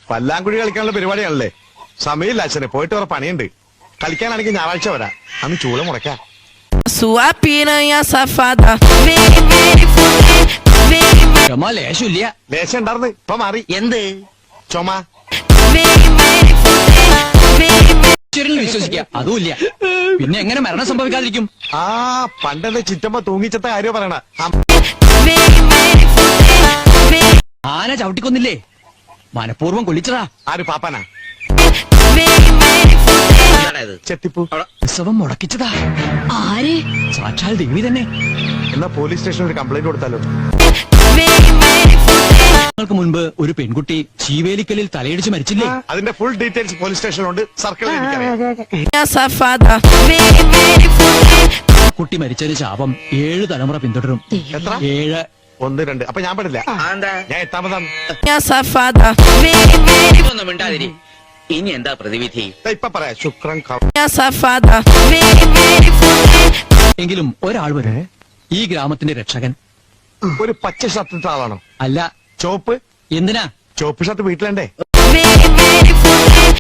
പല്ലാങ്കുഴി കളിക്കാനുള്ള പരിപാടിയാണല്ലേ? സമയമില്ല അച്ഛനെ, പോയിട്ട് വേറെ പണിയുണ്ട്. കളിക്കാനാണെങ്കിൽ ഞായറാഴ്ച വരാം, അന്ന് ചൂള മുടക്കാം. Sua piranha safada, vem fuder, vem ലേശമില്ല. ലേശം ഉണ്ടായിരുന്നു, ഇപ്പൊ മാറി. എന്ത് ചുമ ഈശ്വരനിൽ വിശ്വസിക്കുക അതുമില്ല. പിന്നെ എങ്ങനെ മരണം സംഭവിക്കാതിരിക്കും? ആ പണ്ടെന്റെ ചിറ്റമ്മ തൂങ്ങിച്ചത്ത കാര്യം പറയണ. ആന ചവിട്ടിക്കൊന്നില്ലേ, മനഃപൂർവ്വം കൊല്ലിച്ചതാ. ആര് പാപ്പനാ? ചെത്തിപ്പൂ. ഉത്സവം മുടക്കിച്ചതാ. ആര്? സാക്ഷാൽ ദേവി തന്നെ. എന്നാ പോലീസ് സ്റ്റേഷനിൽ ഒരു കംപ്ലൈന്റ് കൊടുത്താലോ? നിങ്ങൾക്ക് മുൻപ് ഒരു പെൺകുട്ടി ചീവേലിക്കലിൽ തലയിടിച്ച് മരിച്ചില്ലേ? അതിന്റെ ഫുൾ ഡീറ്റെയിൽസ് പോലീസ് സ്റ്റേഷനിലുണ്ട്, സർക്കിളിൽ എനിക്കറിയാം. safada, കുട്ടി മരിച്ചൊരു ശാപം 7 തലമുറ പിന്തുടരും. എത്ര? 7. 1 2. അപ്പൊ ഞാൻ പെടില്ല, ഞാൻ 8ാമതാണ്. safada, ഒന്നും മിണ്ടാതിരി. ഇനി എന്താ പ്രതിവിധി? ഇപ്പൊ പറയാം. ശുക്രൻ safada, എങ്കിലും ഒരാൾ വരെ ഈ ഗ്രാമത്തിന്റെ രക്ഷകൻ. ഒരു പച്ച ഷർട്ടിട്ട ആളാണോ? അല്ല. ചോപ്പ്. എന്തിനാ? ചോപ്പ് ഷർട്ട് വീട്ടിലുണ്ടേ.